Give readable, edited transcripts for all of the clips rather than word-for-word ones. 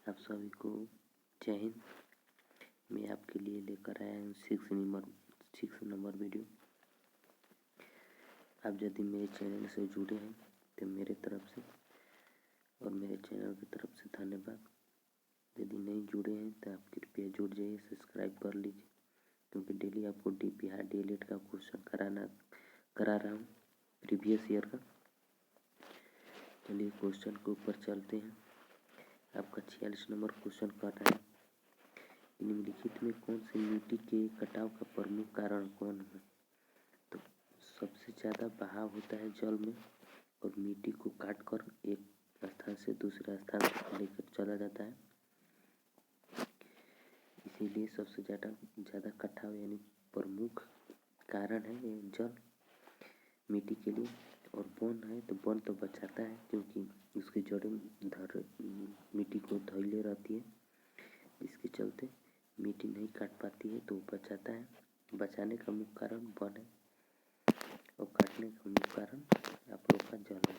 आप सभी को जय हिंद। मैं आपके लिए लेकर आया हूँ 6 नंबर वीडियो। आप यदि मेरे चैनल से जुड़े हैं तो मेरे तरफ से और मेरे चैनल की तरफ से धन्यवाद। यदि नहीं जुड़े हैं तो आप कृपया जुड़ जाइए, सब्सक्राइब कर लीजिए, क्योंकि डेली आपको बिहार डीएलएड का क्वेश्चन करा रहा हूँ प्रीवियस ईयर का। चलिए क्वेश्चन के ऊपर चलते हैं। आपका 46 नंबर क्वेश्चन कर रहा है, निम्नलिखित में कौन सी मिट्टी के कटाव का प्रमुख कारण कौन है? तो सबसे ज़्यादा बहाव होता है जल में और मिट्टी को काट कर एक स्थान से दूसरे स्थान तक लेकर चला जाता है, इसीलिए सबसे ज़्यादा कटाव यानी प्रमुख कारण है ये जल मिट्टी के लिए। और वन है तो वन तो बचाता है, क्योंकि उसकी जड़ें मिट्टी को धइले रहती है, जिसके चलते मिट्टी नहीं काट पाती है, तो बचाता है। बचाने का मुख्य कारण वन है और काटने का मुख्य कारण आप लोग का जल है।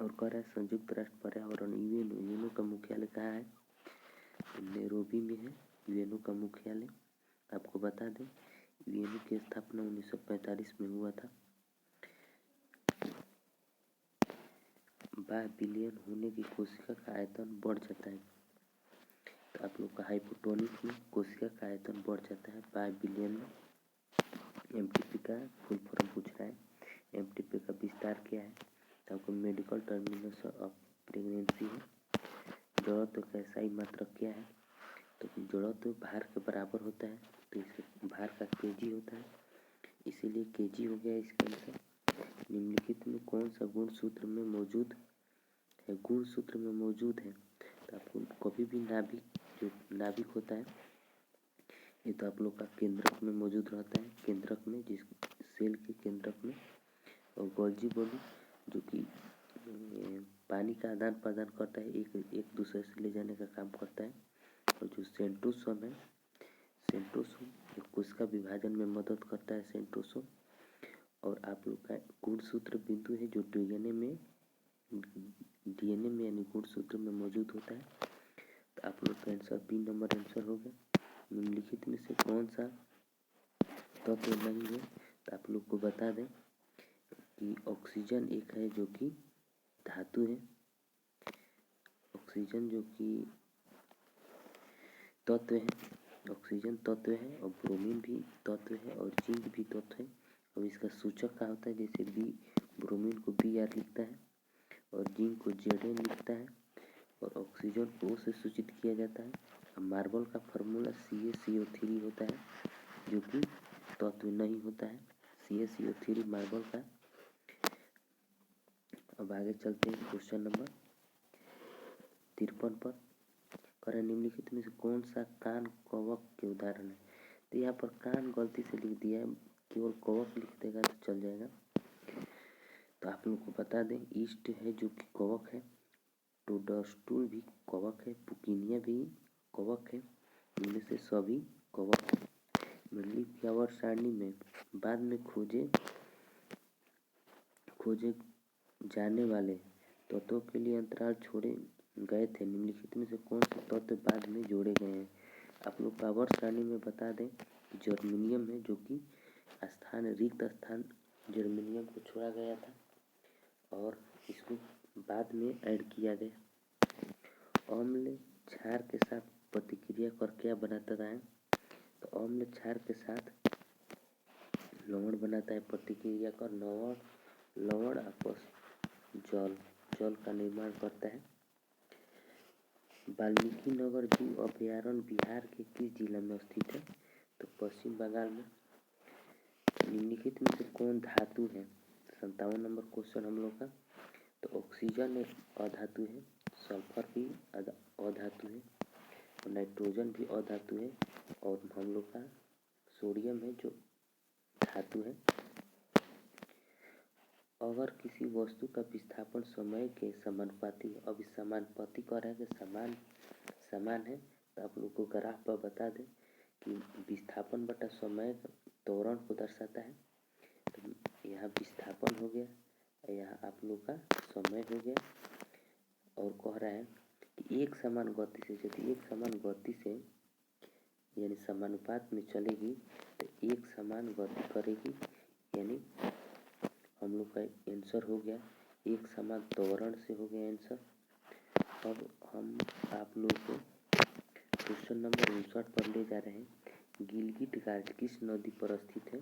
और कह रहा है संयुक्त राष्ट्र पर्यावरण यूएनओ का मुख्यालय कहाँ है? नैरोबी में है यूएनओ का मुख्यालय। आपको बता दें यूएनओ की स्थापना 1945 में हुआ था। 12 बिलियन होने की कोशिका का आयतन बढ़ जाता है, तो आप लोग का हाइपोटोनिक में कोशिका का आयतन बढ़ जाता है 12 बिलियन में। एमटीपी का फुल फॉर्म पूछ रहा है, एमटीपी का विस्तार क्या है? तो आपको मेडिकल टर्मिनस ऑफ प्रेगनेंसी है। जड़त्व का SI मात्रक क्या है? तो जड़त्व भार के बराबर होता है, तो इसे भार का केजी होता है, इसीलिए केजी हो गया इसका आंसर। निम्नलिखित में कौन सा गुण सूत्र में मौजूद है? गुण सूत्र में मौजूद है तो आपको कभी भी नाभिक होता है, ये तो आप लोग का केंद्रक में मौजूद रहता है, केंद्रक में, जिस सेल के केंद्रक में। और गोल्जी बॉडी जो कि पानी का आदान प्रदान करता है, एक दूसरे से ले जाने का काम करता है। और जो सेंट्रोसोम है, सेंट्रोसोम कोशिका विभाजन में मदद करता है, सेंट्रोसोम। और आप लोग का गुणसूत्र बिंदु है जो डीएनए में यानी गुणसूत्र में मौजूद होता है। तो आप लोग का आंसर बी नंबर आंसर होगा। निम्नलिखित में से कौन सा तत्व नहीं है? तो आप लोग को बता दें कि ऑक्सीजन एक है जो कि धातु है, ऑक्सीजन जो कि तत्व है, ऑक्सीजन तत्व है, और ब्रोमीन भी तत्व है, और जिंक भी तत्व है। और इसका सूचक क्या होता है? जैसे बी, ब्रोमीन को Br लिखता है और जिंक को Zn लिखता है, और ऑक्सीजन को O से सूचित किया जाता है। अब मार्बल का फार्मूला CaCO3 होता है, जो कि तत्व नहीं होता है, CaCO3 मार्बल का। अब आगे चलते हैं क्वेश्चन नंबर 53 पर। करें निम्नलिखित में से कौन सा कान कवक के उदाहरण है? तो यहाँ पर कान गलती से लिख दिया है, केवल कवक लिख देगा तो चल जाएगा। तो आप लोग को बता दें ईस्ट है जो कि कवक है, टोडस्टूल भी कवक है, पुकीनिया भी कवक है, इनमें से सभी कवक है। पर्यावरण सारणी में बाद में खोजे जाने वाले तत्वों के लिए अंतराल छोड़े गए थे। निम्नलिखित में से कौन से तत्व बाद में जोड़े गए हैं? आप लोग पावर सारणी में बता दें जर्मेनियम है, जो कि रिक्त स्थान जर्मेनियम को छोड़ा गया था और इसको बाद में ऐड किया गया। अम्ल क्षार के साथ प्रतिक्रिया कर क्या बनाता है? तो अम्ल क्षार के साथ लवण बनाता है, प्रतिक्रिया कर लवण आपस जल का निर्माण करता है। वाल्मीकि नगर जीव अभयारण्य बिहार के किस जिला में स्थित है? तो पश्चिम बंगाल में। निम्नलिखित में से कौन धातु है? 57 नंबर क्वेश्चन हम लोग का। तो ऑक्सीजन एक अधातु है, सल्फर भी अधातु है, और नाइट्रोजन भी अधातु है, और हम लोग का सोडियम है जो धातु है। अगर किसी वस्तु का विस्थापन समय के समानुपाती है, अब इस समानुपाती कह रहा है कि समान है, तो आप लोग को ग्राफ पर बता दें कि विस्थापन बटा समय त्वरण को दर्शाता है। तो यहाँ विस्थापन हो गया, यहाँ आप लोग का समय हो गया, और कह रहा है एक समान गति से यानी समानुपात में चलेगी तो एक समान गति करेगी, यानी हम लोग का आंसर हो गया एक समान त्वरण से हो गया आंसर। अब हम आप लोग को क्वेश्चन नंबर 59 पर ले जा रहे हैं। गिलगिट घाट किस नदी पर स्थित है?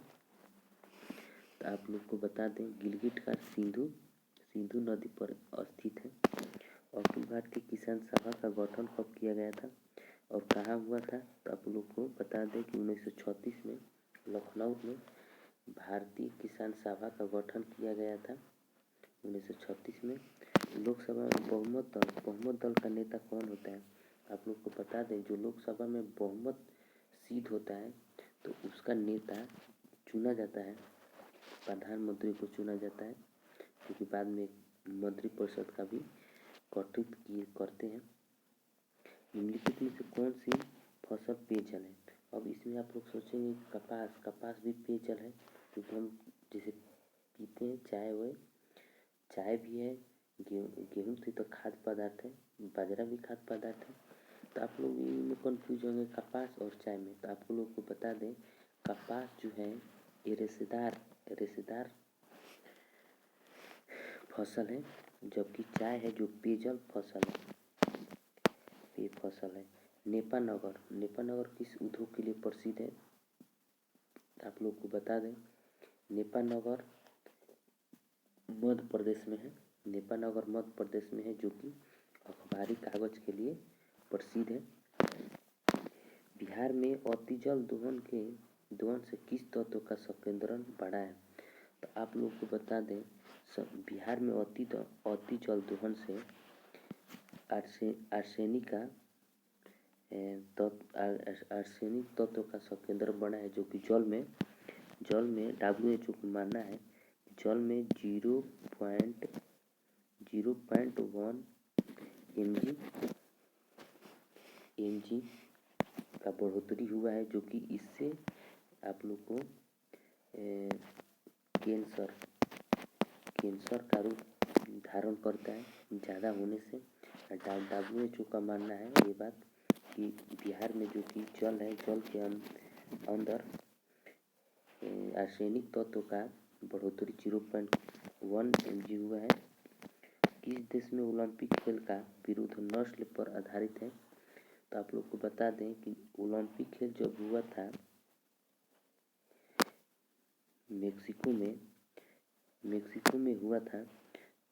तो आप लोग को बता दें गिलगिट घाट सिंधु नदी पर स्थित है। अखिल भारतीय किसान सभा का गठन कब किया गया था और कहाँ हुआ था? तो आप लोग को बता दें कि 1936 में लखनऊ में भारतीय किसान सभा का गठन किया गया था 1936 में। लोकसभा में बहुमत दल का नेता कौन होता है? आप लोग को बता दें जो लोकसभा में बहुमत सिद्ध होता है तो उसका नेता चुना जाता है, प्रधानमंत्री को चुना जाता है, क्योंकि बाद में मंत्रिपरिषद का भी गठित करते हैं। निम्नलिखित में से कौन सी फसल पेयजल है? अब इसमें आप लोग सोचेंगे कपास भी पेयजल है, क्योंकि हम जैसे पीते हैं चाय भी है, गेहूँ से तो खाद्य पदार्थ है, बाजरा भी खाद्य पदार्थ है। तो आप लोग इनमें कन्फ्यूज होंगे कपास और चाय में। तो आप लोगों को बता दें कपास जो है ये रेशेदार फसल है, जबकि चाय है जो पेयजल फसल है। नेपानगर किस उद्योग के लिए प्रसिद्ध है? आप लोग को बता दें नेपानगर मध्य प्रदेश में है, जो कि अखबारी कागज के लिए प्रसिद्ध है। बिहार में अतिजल दोहन से किस तत्व का संकेंद्रण बढ़ा है? तो आप लोग को बता दें बिहार में अतिजल दोहन से आर्सेनिक तत्व का संकेंद्रण बना है, जो कि जल में WHO को मानना है जल में 0.1 mg का बढ़ोतरी हुआ है, जो कि इससे आप लोग को कैंसर का रूप धारण करता है ज़्यादा होने से। WHO का मानना है ये बात कि बिहार में जो कि जल है, जल के अंदर आर्सेनिक तत्व का बढ़ोतरी 0.1 mg हुआ है। किस देश में ओलंपिक खेल का विरुद्ध नस्ल पर आधारित है? तो आप लोग को बता दें कि ओलंपिक खेल जब हुआ था मेक्सिको में हुआ था,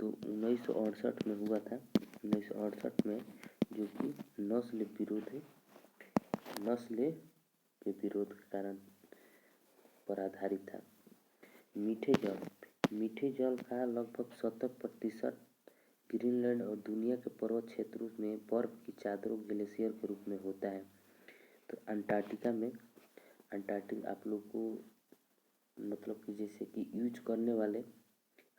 तो 1968 में हुआ था। 1968 में जो कि नस्ल के विरोध के कारण पर आधारित था। मीठे जल का लगभग 70% ग्रीनलैंड और दुनिया के पर्वत क्षेत्रों में बर्फ की चादरों ग्लेशियर के रूप में होता है। तो अंटार्कटिका आप लोग को मतलब कि जैसे कि यूज करने वाले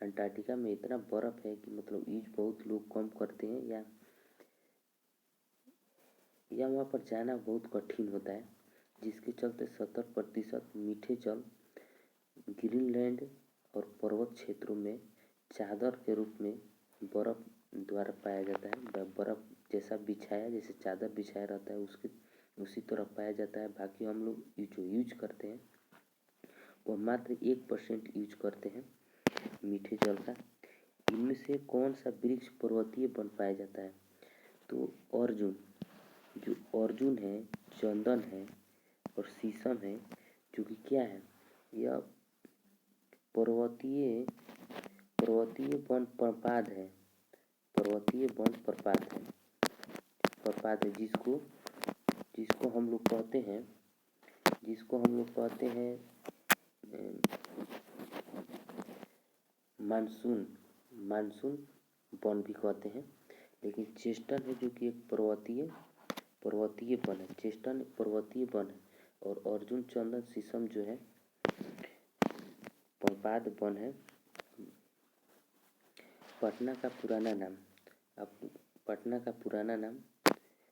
अंटार्कटिका में इतना बर्फ है कि मतलब यूज बहुत लोग कम करते हैं या वहाँ पर जाना बहुत कठिन होता है, जिसके चलते 70% मीठे जल ग्रीनलैंड और पर्वत क्षेत्रों में चादर के रूप में बर्फ द्वारा पाया जाता है। बर्फ जैसे चादर बिछाया रहता है उसी तरह पाया जाता है। बाकी हम लोग जो यूज करते हैं वो मात्र 1% यूज करते हैं मीठे जल का। इनमें से कौन सा वृक्ष पर्वतीय वन पाया जाता है? तो अर्जुन है, चंदन है और शीशम है, जो कि क्या है यह पर्वतीय वन प्रपात है। जिसको हम लोग कहते हैं मानसून वन भी कहते हैं। लेकिन चेस्टन है जो कि एक पर्वतीय वन है। चेस्टन पर्वतीय वन है और अर्जुन चंदन शीशम जो है पर्वत वन है। पटना का पुराना नाम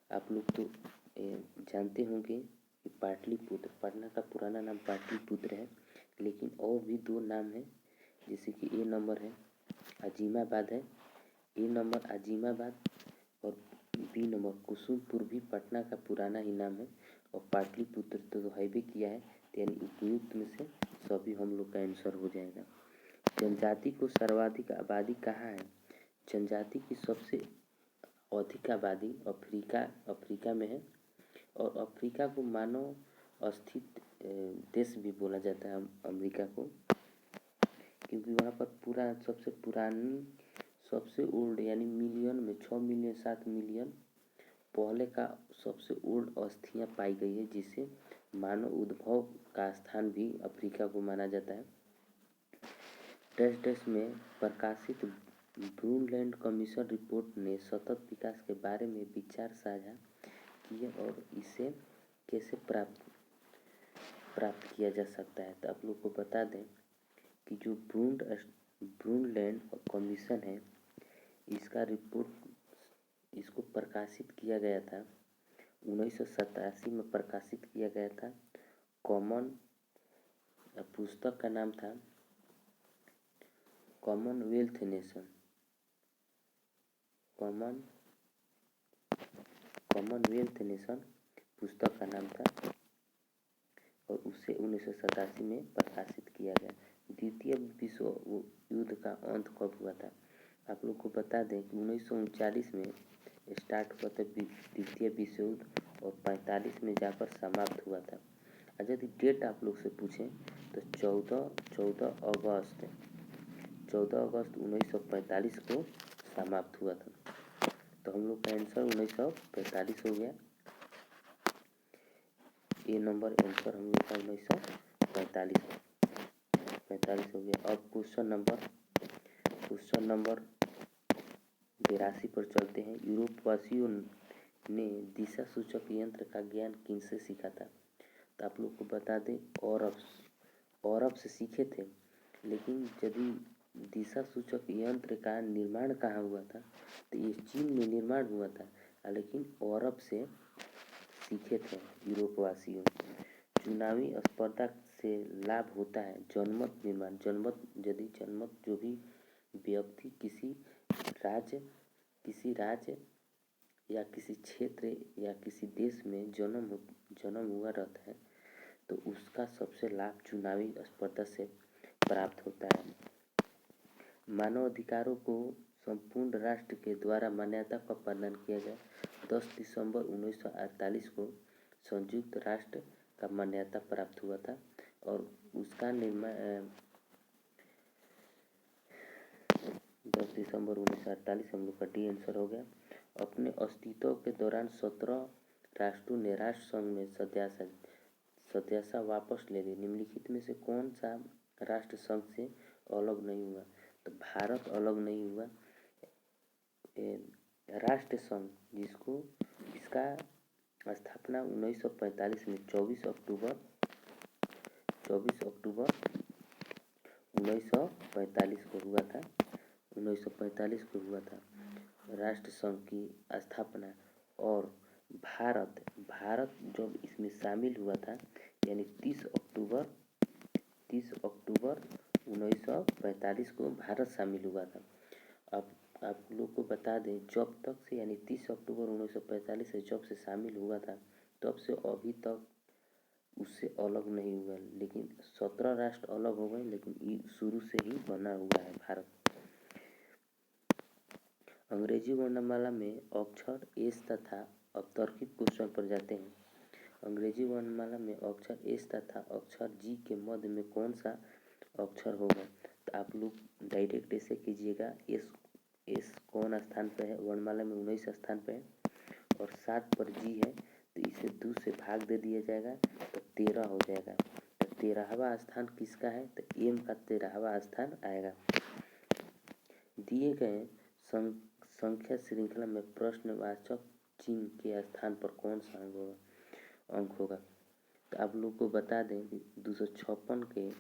आप लोग तो जानते होंगे कि पाटलिपुत्र। पटना का पुराना नाम पाटलिपुत्र है, लेकिन और भी 2 नाम है, जैसे कि A नंबर है अजीमाबाद है, A नंबर अजीमाबाद और बी नंबर कुसुमपुर भी पटना का पुराना ही नाम है और पाटलिपुत्र तो हाईवे किया है, यानी उपयुक्त में से सभी हम लोग का आंसर हो जाएगा। जनजाति को सर्वाधिक आबादी कहाँ है? जनजाति की सबसे अधिक आबादी अफ्रीका में है और अफ्रीका को मानव स्थित देश भी बोला जाता है अमेरिका को, क्योंकि वहाँ पर पूरा सबसे पुरानी सबसे ओल्ड यानी मिलियन में 6 मिलियन 7 मिलियन पहले का सबसे ओल्ड अस्थियाँ पाई गई है, जिसे मानव उद्भव का स्थान भी अफ्रीका को माना जाता है। डैश में प्रकाशित ब्रूनलैंड कमीशन रिपोर्ट ने सतत विकास के बारे में विचार साझा किए और इसे कैसे प्राप्त किया जा सकता है। तो आप लोग को बता दें कि जो ब्रूनलैंड कमीशन है, इसका रिपोर्ट इसको प्रकाशित किया गया था 1987 में प्रकाशित किया गया था। पुस्तक का नाम था कॉमनवेल्थ नेशन, कॉमनवेल्थ नेशन पुस्तक का नाम था और उसे 1987 में प्रकाशित किया गया। द्वितीय विश्व युद्ध का अंत कब हुआ था? आप लोग को बता दें कि 1939 में स्टार्ट हुआ था द्वितीय विश्व युद्ध और 45 में जाकर समाप्त हुआ था। यदि डेट आप लोग से पूछें तो 14 अगस्त 1945 को समाप्त हुआ था। तो हम लोग का आंसर 1945 हो गया। ए नंबर आंसर हम लोग का 1945 हो गया। अब क्वेश्चन नंबर 82 पर चलते हैं। यूरोपवासियों ने दिशा सूचक यंत्र का ज्ञान किनसे सीखा था? तो आप लोग को बता दें औरब से सीखे थे, लेकिन यदि दिशा सूचक यंत्र का निर्माण कहाँ हुआ था? तो ये चीन में निर्माण हुआ था, लेकिन औरब से सीखे थे यूरोपवासियों। चुनावी स्पर्धा से लाभ होता है जनमत निर्माण। जनमत जो भी व्यक्ति किसी राज्य या किसी क्षेत्र या किसी देश में जन्म हुआ रहता है, तो उसका सबसे लाभ चुनावी स्पर्धा से प्राप्त होता है। मानव अधिकारों को संपूर्ण राष्ट्र के द्वारा मान्यता का प्रदान किया गया। 10 दिसंबर 1948 को संयुक्त राष्ट्र का मान्यता प्राप्त हुआ था और उसका निर्माण 10 दिसंबर 1948 हम लोग का डी आंसर हो गया। अपने अस्तित्व के दौरान 17 राष्ट्रों ने राष्ट्र संघ में सदस्यता वापस ले ली। निम्नलिखित में से कौन सा राष्ट्र संघ से अलग नहीं हुआ? तो भारत अलग नहीं हुआ। राष्ट्र संघ इसका स्थापना 1945 में 24 अक्टूबर 1945 को हुआ था। 1945 को हुआ था राष्ट्र संघ की स्थापना। और भारत जब इसमें शामिल हुआ था, यानी 30 अक्टूबर 1945 को भारत शामिल हुआ था। अब आप लोग को बता दें, जब तक से यानी 30 अक्टूबर 1945 से जब से शामिल हुआ था, तब से अभी तक उससे अलग नहीं हुआ। लेकिन 17 राष्ट्र अलग हो गए, लेकिन शुरू से ही बना हुआ है भारत। अंग्रेजी वर्णमाला में अक्षर एस तथा अब तर्कित क्वेश्चन पर जाते हैं। अंग्रेजी वर्णमाला में अक्षर एस तथा अक्षर जी के मध्य में कौन सा अक्षर होगा? तो आप लोग डायरेक्ट ऐसे कीजिएगा, एस कौन स्थान पे है? वर्णमाला में 19 स्थान पे है और 7 पर जी है, तो इसे 2 से भाग दे दिया जाएगा तो 13 हो जाएगा। तो 13वां स्थान किसका है? तो एम का 13वां स्थान आएगा। दिए गए संख्या श्रृंखला में प्रश्नवाचक चिन्ह के स्थान पर कौन सा अंक होगा? तो आप लोग को बता दें कि 256 के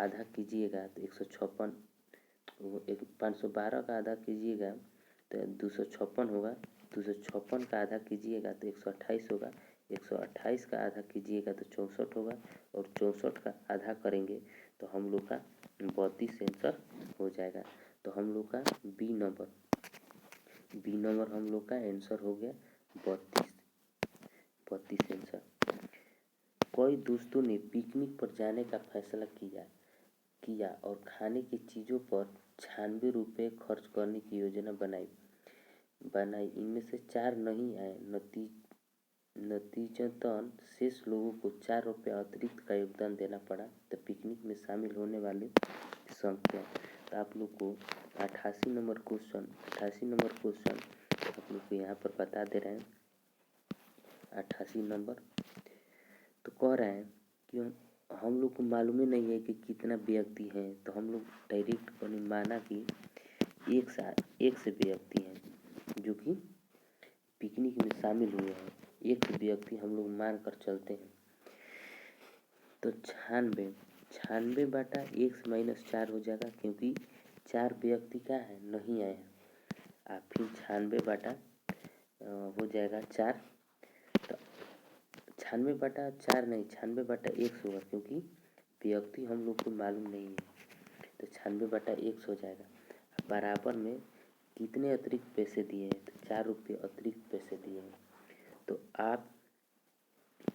आधा कीजिएगा तो 156, 512 का आधा कीजिएगा तो 256 होगा। 256 का आधा कीजिएगा तो 128 होगा। 128 का आधा कीजिएगा तो 64 होगा और 64 का आधा करेंगे तो हम लोग का 32 आंसर हो जाएगा। तो हम लोग का बी नंबर बी नंबर हम लोग का आंसर हो गया 32 आंसर। कई दोस्तों ने पिकनिक पर जाने का फैसला किया और खाने की चीज़ों पर 96 रुपये खर्च करने की योजना बनाई। इनमें से 4 नहीं आए। नतीजतन शेष लोगों को 4 रुपये अतिरिक्त का योगदान देना पड़ा। तो पिकनिक में शामिल होने वाले संख्या, तो आप लोग को 88 नंबर क्वेश्चन आप लोग को यहाँ पर बता दे रहे हैं। 88 नंबर तो कह रहे हैं कि हम लोग को मालूम ही नहीं है कि कितना व्यक्ति हैं, तो हम लोग डायरेक्ट माना कि एक से व्यक्ति हैं जो कि पिकनिक में शामिल हुए हैं। एक व्यक्ति हम लोग मान कर चलते हैं। तो 96 बटा 1 से -4 हो जाएगा, क्योंकि 4 व्यक्ति का है नहीं आए हैं। फिर 96 बटा हो जाएगा 4। तो 96 बटा 4 नहीं, 96 बटा 1 होगा, क्योंकि व्यक्ति हम लोग को मालूम नहीं है। तो 96 बटा 1 हो जाएगा। बराबर में कितने अतिरिक्त पैसे दिए हैं, तो 4 रुपये अतिरिक्त पैसे दिए हैं। तो आप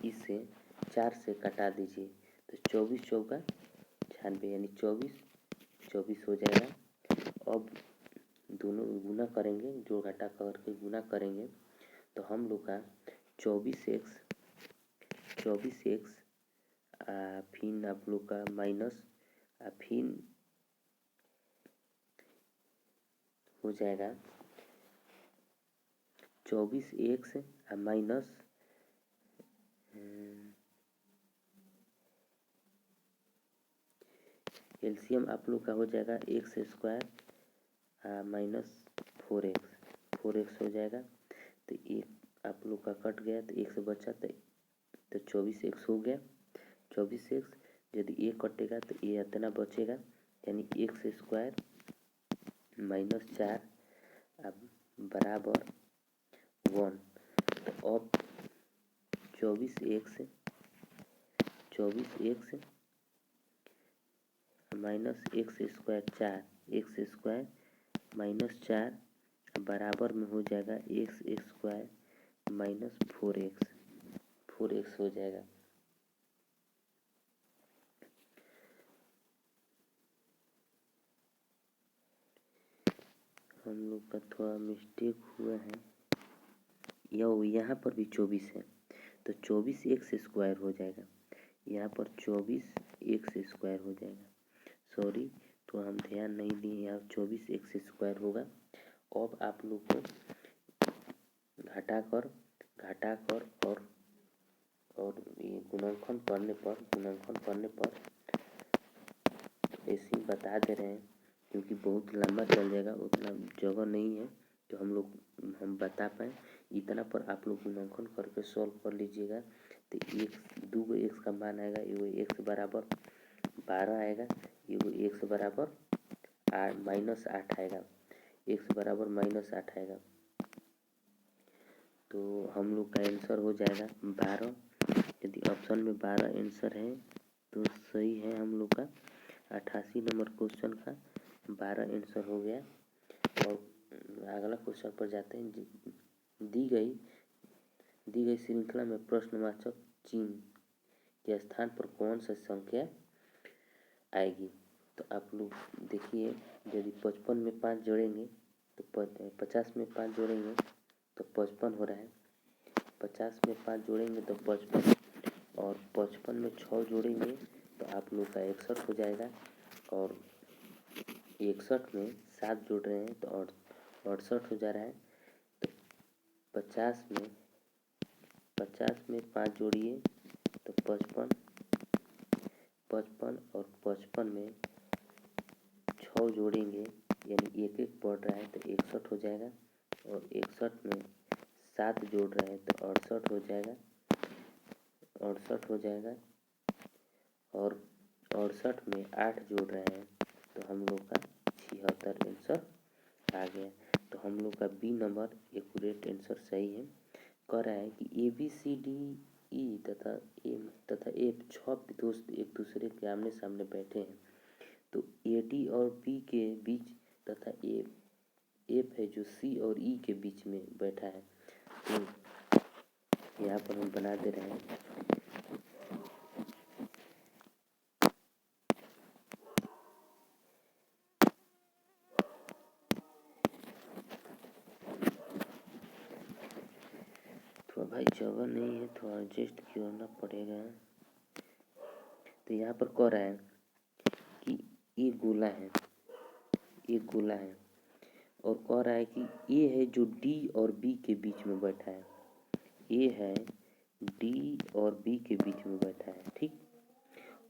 इसे 4 से कटा दीजिए, तो 24 चौका 96 यानी 24 हो जाएगा। अब दोनों गुना करेंगे, जोड़ घटा करके गुना करेंगे, तो हम लोग का 24x फिर आप लोग का माइनस फिर हो जाएगा 24x माइनस एलसीएम आप लोग का हो जाएगा x स्क्वायर माइनस 4x हो जाएगा। तो एक आप लोग का कट गया, तो एक से बचा, तो 24x हो गया। 24x यदि ये कटेगा तो ये इतना बचेगा, यानी x स्क्वायर माइनस 4 अब बराबर 1। तो अब 24x minus x square 4, x square minus 4 बराबर में हो जाएगा x स्क्वायर माइनस 4x हो जाएगा। हम लोग का थोड़ा मिस्टेक हुआ है, यहाँ पर भी 24 है, तो 24x स्क्वायर हो जाएगा। यहाँ पर 24x स्क्वायर हो जाएगा। सॉरी, तो हम ध्यान नहीं दिए, यहाँ 24x स्क्वायर होगा। अब आप लोग को घटाकर और ये गुणनखंड करने पर ऐसे ही बता दे रहे हैं, क्योंकि बहुत लंबा चल जाएगा, उतना जगह नहीं है तो हम बता पाएँ। इतना पर आप लोग गुणनखंड करके सॉल्व कर लीजिएगा। तो 2 x का मान आएगा, एगो x बराबर 12 आएगा, एगो x बराबर -8 आएगा, x बराबर -8 आएगा। तो हम लोग का आंसर हो जाएगा 12। यदि ऑप्शन में 12 आंसर है तो सही है। हम लोग का 88 नंबर क्वेश्चन का 12 आंसर हो गया। और अगला क्वेश्चन पर जाते हैं। दी गई श्रृंखला में प्रश्नवाचक चिन्ह के स्थान पर कौन सा संख्या आएगी। तो आप लोग देखिए, यदि 55 में 5 जोड़ेंगे तो 50 में 5 जोड़ेंगे तो 55 हो रहा है। 50 में 5 जोड़ेंगे तो 55, और 55 में 6 जोड़ेंगे तो आप लोग का 61 हो जाएगा। और 61 में 7 जोड़ रहे हैं तो 68 हो जा रहा है। तो 50 में 5 जोड़िए तो 55 और 55 में 6 जोड़ेंगे, यानी एक बढ़ रहा है तो 61 हो जाएगा। और 61 में 7 जोड़ रहे हैं तो 68 हो जाएगा। और 68 में 8 जोड़ रहे हैं तो हम लोग का 76 आंसर आ गया। तो हम लोग का बी नंबर एक्यूरेट आंसर सही है। कह रहा है कि ABCDE तथा F 6 दोस्त एक दूसरे के आमने सामने बैठे हैं। तो AD और B के बीच तथा एफ है जो सी और ई के बीच में बैठा है। तो यहाँ पर हम बना दे रहे हैं थोड़ा भाई जगह नहीं है, थोड़ा एडजस्ट करना पड़ेगा। तो यहाँ पर कह रहा है कि ये गोला है, ये गोला है और कह रहा है कि ये है जो डी और बी के बीच में बैठा है, ये है डी और बी के बीच में बैठा है, ठीक।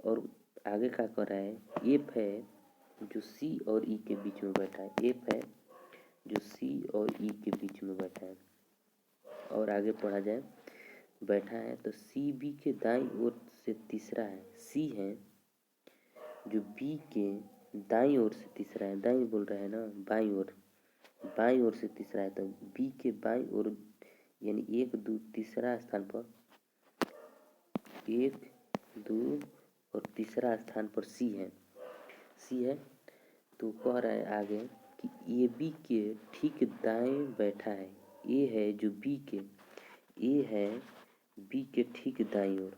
और आगे क्या कर रहा है, एफ है जो सी और ई के बीच में बैठा है, एफ है जो सी और ई के बीच में बैठा है। और आगे पढ़ा जाए, बैठा है तो सी बी के दाईं ओर से तीसरा है, सी है जो बी के दाईं ओर से तीसरा है, दाईं बोल रहा है ना, बाईं ओर, बाईं ओर से तीसरा है। तो बी के बाईं ओर यानी 1 2 तीसरा स्थान पर, 1 2 और तीसरा स्थान पर सी है, सी है। तो कह रहा है आगे कि ए बी के ठीक दाएं बैठा है, ए है जो बी के, ए है बी के ठीक दाईं ओर,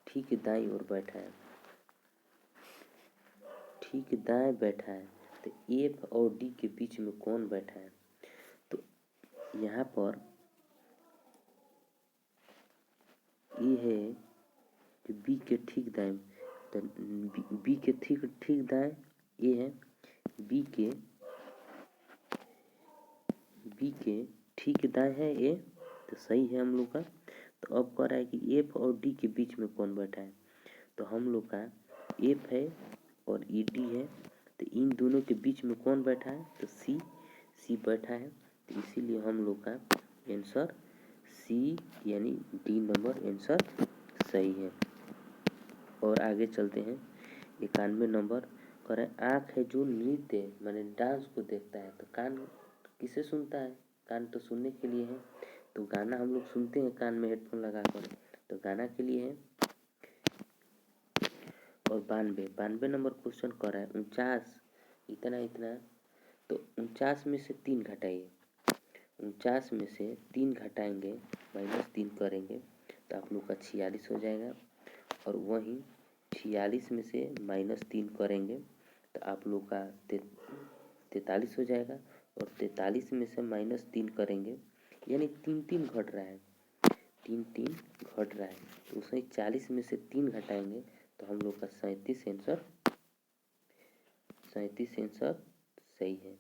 ठीक दाईं ओर बैठा है, ठीक दाएं बैठा है। तो एफ और डी के बीच में कौन बैठा है? तो यहाँ पर ये है जो बी के ठीक दाएं, तो बी के ठीक दाएं ये है, बी के ठीक दाएं है ये, तो सही है हम लोग का। तो अब कह रहा है कि एफ और डी के बीच में कौन बैठा है? तो हम लोग का एफ है और ई डी है, तो इन दोनों के बीच में कौन बैठा है? तो सी बैठा है। तो इसीलिए हम लोग का आंसर सी यानी डी नंबर आंसर सही है। और आगे चलते हैं 91 नंबर, कह रहे हैं आँख है जो नृत्य माने डांस को देखता है, तो कान किसे सुनता है? कान तो सुनने के लिए है, तो गाना हम लोग सुनते हैं कान में हेडफोन लगा कर, तो गाना के लिए है। और 92 नंबर क्वेश्चन कर रहा है 49 इतना इतना, तो 49 में से 3 घटाइए, 49 में से 3 घटाएंगे -3 करेंगे तो आप लोग का 46 हो जाएगा। और वहीं 46 में से -3 करेंगे तो आप लोग का 43 हो जाएगा। और 43 में से -3 करेंगे यानी 3 घट रहा है, 3 घट रहा है, तो उसमें 40 में से 3 घटाएंगे तो हम लोग का 37 आंसर सही है।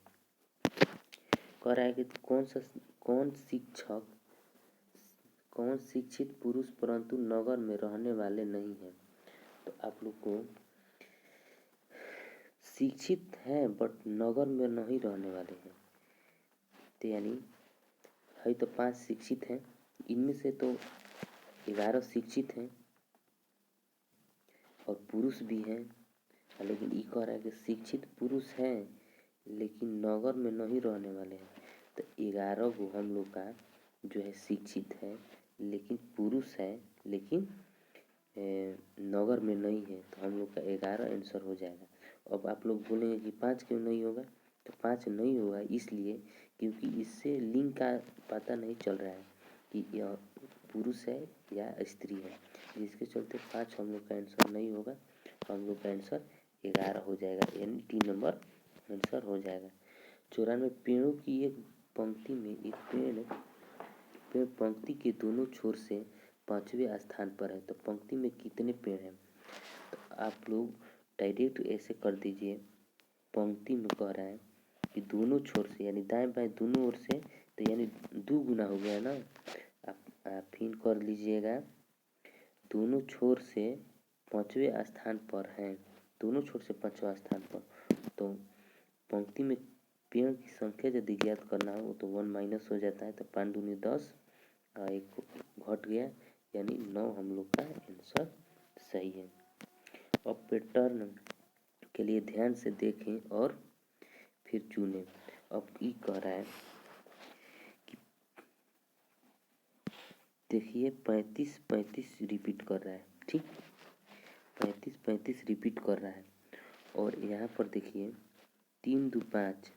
कह रहा है कि कौन शिक्षित पुरुष परंतु नगर में रहने वाले नहीं है? तो आप लोग को शिक्षित हैं बट नगर में नहीं रहने वाले हैं, तो यानी है तो 5 शिक्षित हैं, इनमें से तो 11 शिक्षित हैं और पुरुष भी हैं, लेकिन ये कह रहा है कि शिक्षित पुरुष हैं लेकिन नगर में नहीं रहने वाले हैं। तो 11 को हम लोग का जो है शिक्षित है लेकिन पुरुष है, लेकिन नगर में नहीं है, तो हम लोग का 11 आंसर हो जाएगा। अब आप लोग बोलेंगे कि 5 क्यों नहीं होगा? तो 5 नहीं होगा इसलिए क्योंकि इससे लिंग का पता नहीं चल रहा है कि यह पुरुष है या स्त्री है, जिसके चलते 5 हम लोग का आंसर नहीं होगा, हम लोग का आंसर 11 हो जाएगा, यानी 3 नंबर आंसर हो जाएगा। 94 पेड़ों की एक पंक्ति में एक पेड़ पंक्ति के दोनों छोर से 5वें स्थान पर है, तो पंक्ति में कितने पेड़ हैं? तो आप लोग डायरेक्ट ऐसे कर दीजिए, पंक्ति में कह रहा है कि दोनों छोर से यानी दाएं बाएं दोनों ओर से, तो यानी 2 गुना हो गया ना। आप फिर कर लीजिएगा, दोनों छोर से 5वें स्थान पर हैं, दोनों छोर से 5वां स्थान पर, तो पंक्ति में पेड़ की संख्या यदि ज्ञात करना हो तो 1 माइनस हो जाता है, तो 5 दूनी 10, एक घट गया यानी 9 हम लोग का आंसर सही है। अब पैटर्न के लिए ध्यान से देखें और फिर चुनें। अब ये कह रहा है कि देखिए 35 रिपीट कर रहा है, ठीक, 35 रिपीट कर रहा है। और यहाँ पर देखिए 3 2 5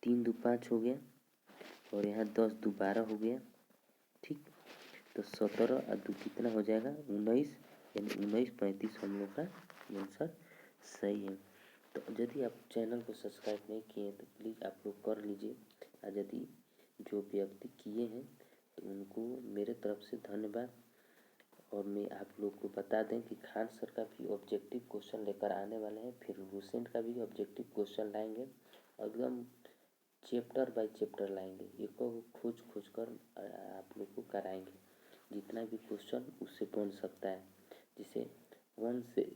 3 दो 5 हो गया और यहाँ 10 दो 12 हो गया। ठीक, तो 17 और 2 कितना हो जाएगा 19, यानी 19 35 हम लोग का आंसर सही है। तो यदि आप चैनल को सब्सक्राइब नहीं किए हैं तो प्लीज़ आप लोग कर लीजिए, और यदि जो व्यक्ति किए हैं तो उनको मेरे तरफ से धन्यवाद। और मैं आप लोग को बता दें कि खान सर का भी ऑब्जेक्टिव क्वेश्चन लेकर आने वाले हैं, फिर रूसेंट का भी ऑब्जेक्टिव क्वेश्चन लाएंगे, एकदम चैप्टर बाय चैप्टर लाएंगे, एक को खोज कर आप लोग को कराएंगे। जितना भी क्वेश्चन उससे बन सकता है, जिसे 1 से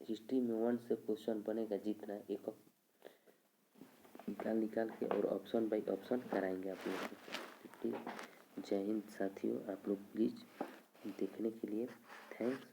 हिस्ट्री में 1 से क्वेश्चन बनेगा, जितना एक निकाल के और ऑप्शन बाय ऑप्शन कराएंगे आप लोग को। ठीक, जय हिंद साथियों, आप लोग प्लीज़ देखने के लिए थैंक्स।